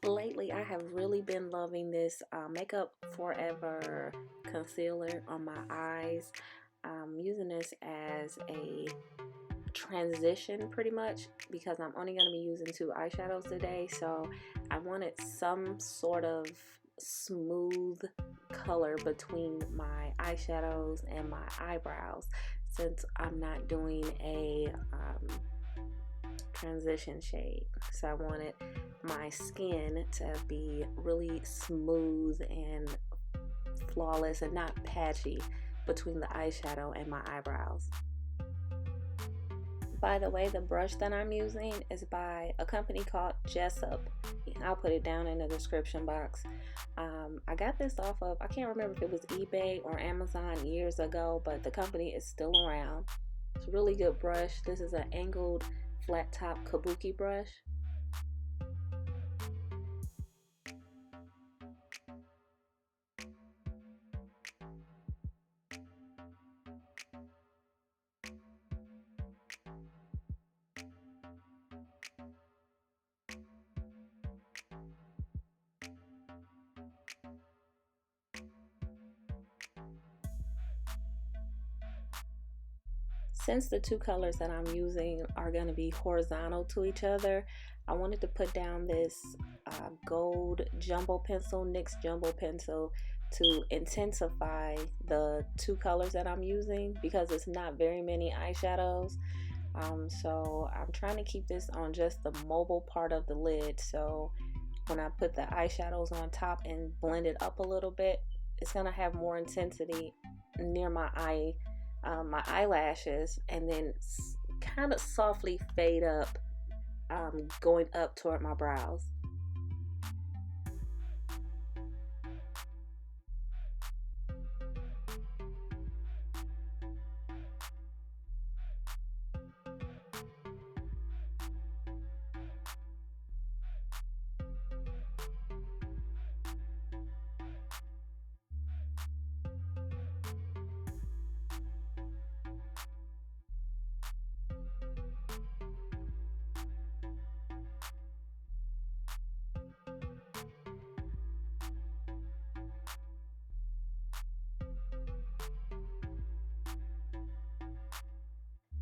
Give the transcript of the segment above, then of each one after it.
Lately, I have really been loving this Makeup Forever concealer on my eyes. I'm using this as a transition pretty much because I'm only going to be using 2 eyeshadows today, so I wanted some sort of smooth color between my eyeshadows and my eyebrows since I'm not doing a transition shade. So I wanted my skin to be really smooth and flawless and not patchy between the eyeshadow and my eyebrows. By the way, the brush that I'm using is by a company called Jessup. I'll put it down in the description box. I got this off of, I can't remember if it was eBay or Amazon years ago, but the company is still around. It's a really good brush. This is an angled flat top kabuki brush. Since the 2 colors that I'm using are going to be horizontal to each other, I wanted to put down this gold jumbo pencil, NYX jumbo pencil, to intensify the 2 colors that I'm using because it's not very many eyeshadows. So I'm trying to keep this on just the mobile part of the lid, so when I put the eyeshadows on top and blend it up a little bit, it's going to have more intensity near my my eyelashes, and then kind of softly fade up, going up toward my brows.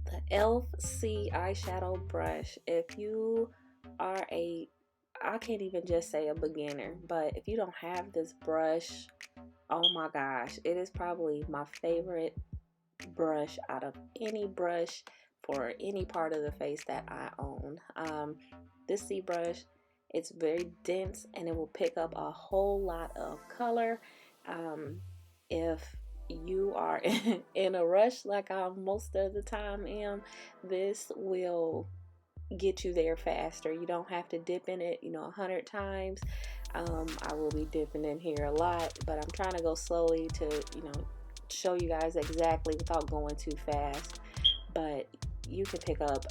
The e.l.f. C eyeshadow brush, if you are I can't even just say a beginner, but if you don't have this brush, oh my gosh, it is probably my favorite brush out of any brush for any part of the face that I own. This C brush, it's very dense and it will pick up a whole lot of color. If you are in a rush like I most of the time am, this will get you there faster. You don't have to dip in it 100 times. I will be dipping in here a lot, but I'm trying to go slowly to show you guys exactly without going too fast. But you can pick up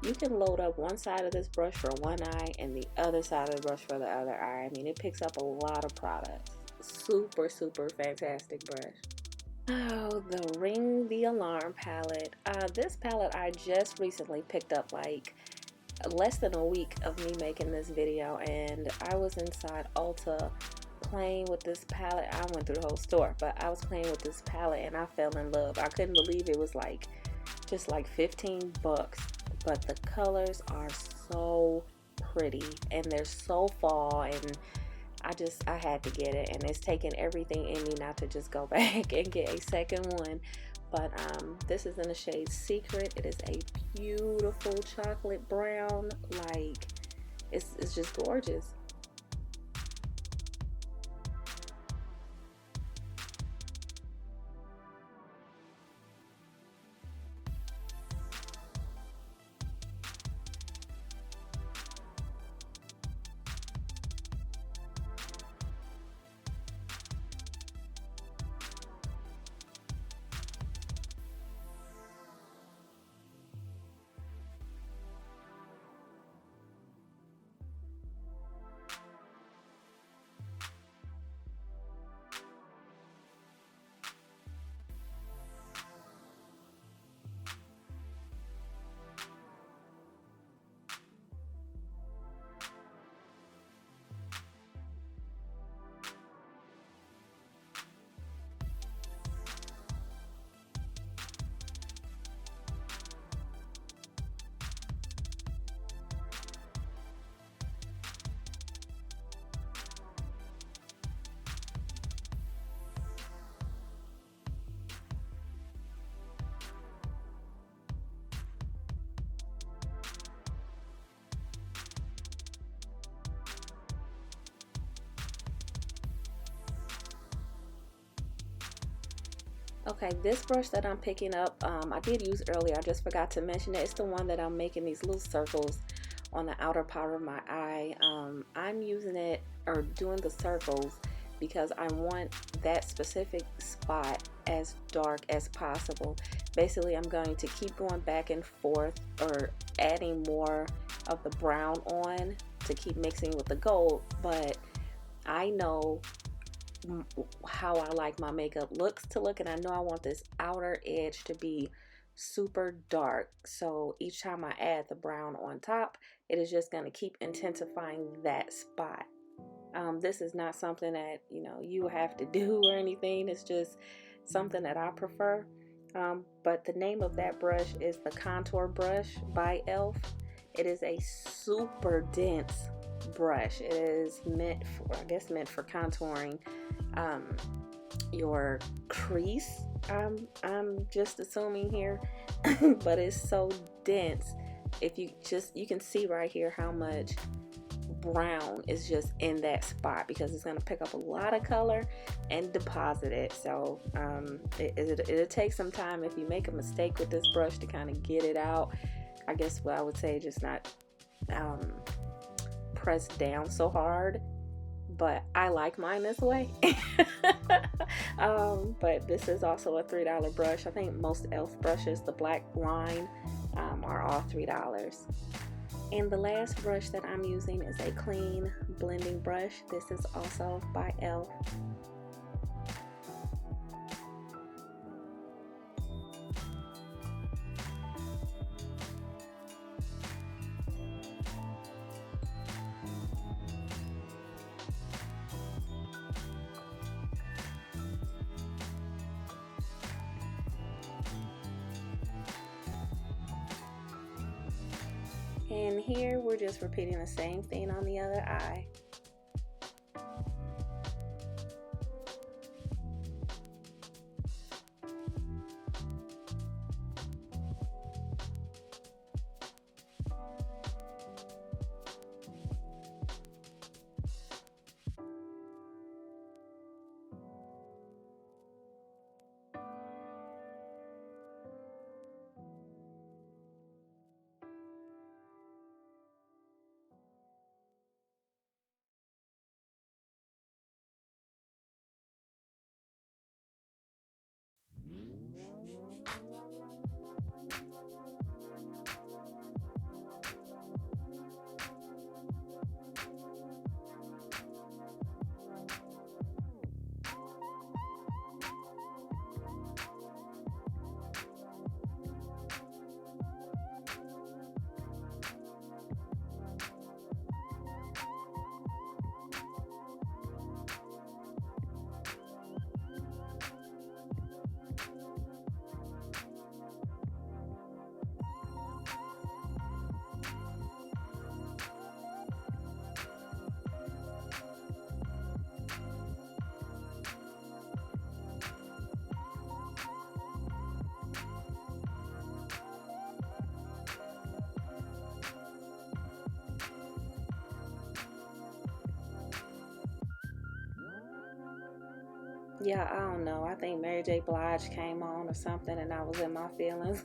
you can load up one side of this brush for one eye and the other side of the brush for the other eye. I mean, it picks up a lot of products. Super fantastic brush. Oh, the Ring the Alarm palette. This palette I just recently picked up, like less than a week of me making this video, and I was inside Ulta playing with this palette. I went through the whole store, but I was playing with this palette and I fell in love. I couldn't believe it was like just like 15 bucks, but the colors are so pretty and they're so fall, and I had to get it, and it's taken everything in me not to just go back and get a second one. But this is in the shade Secret. It is a beautiful chocolate brown. Like, it's just gorgeous. Okay, this brush that I'm picking up, I did use earlier, I just forgot to mention it. It's the one that I'm making these little circles on the outer part of my eye. I'm using it, or doing the circles, because I want that specific spot as dark as possible. Basically, I'm going to keep going back and forth, or adding more of the brown on to keep mixing with the gold, but I know how I like my makeup looks to look, and I know I want this outer edge to be super dark. So each time I add the brown on top, it is just going to keep intensifying that spot. This is not something that you have to do or anything. It's just something that I prefer. But the name of that brush is the Contour Brush by e.l.f. It is a super dense brush. It is meant for, I guess, meant for contouring your crease. I'm just assuming here, but it's so dense. If you can see right here how much brown is just in that spot, because it's going to pick up a lot of color and deposit it. So it'll take some time if you make a mistake with this brush to kind of get it out. I guess what I would say, just not press down so hard, but I like mine this way. But this is also a $3 brush. I think most e.l.f. brushes, the black line, are all $3. And the last brush that I'm using is a clean blending brush. This is also by e.l.f. And here we're just repeating the same thing on the other eye. Yeah, I don't know. I think Mary J. Blige came on or something, and I was in my feelings.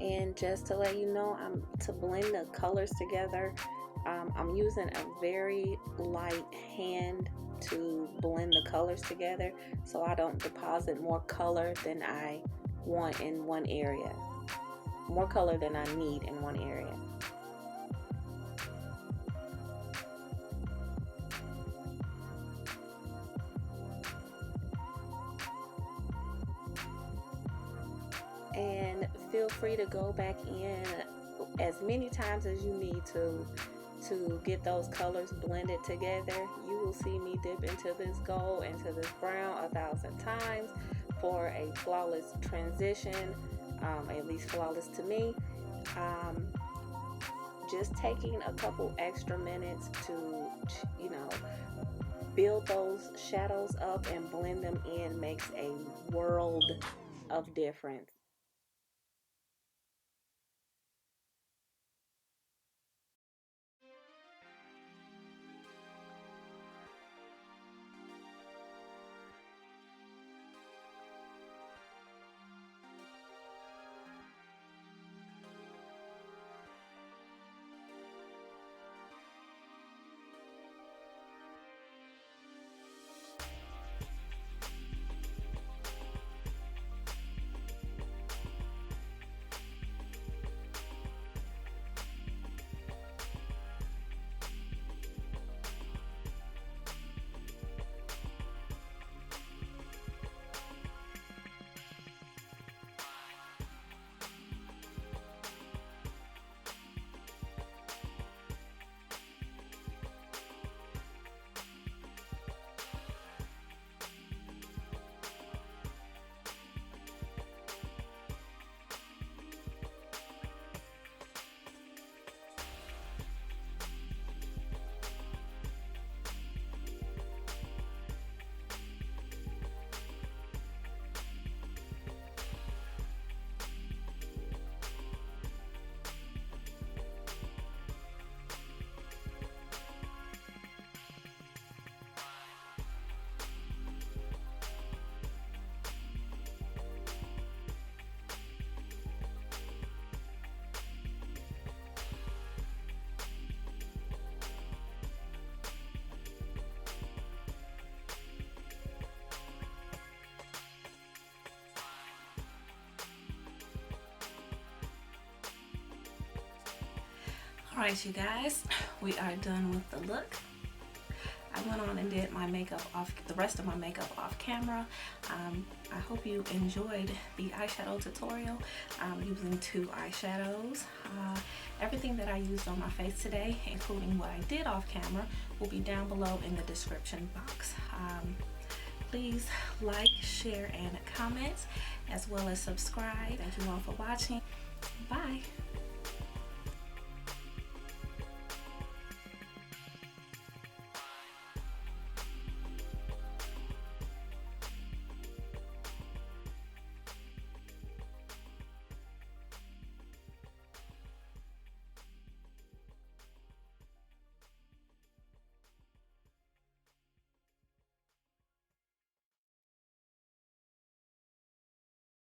And just to let you know, to blend the colors together, I'm using a very light hand to blend the colors together so I don't deposit more color than I want in one area, more color than I need in one area. And feel free to go back in as many times as you need to get those colors blended together. You will see me dip into this gold, into this brown 1,000 times for a flawless transition, at least flawless to me. Just taking a couple extra minutes to, you know, build those shadows up and blend them in makes a world of difference. Alright, you guys, we are done with the look. I went on and did my makeup off, the rest of my makeup off camera. I hope you enjoyed the eyeshadow tutorial. I'm using 2 eyeshadows. Everything that I used on my face today, including what I did off camera, will be down below in the description box. Please like, share, and comment, as well as subscribe. Thank you all for watching. Bye.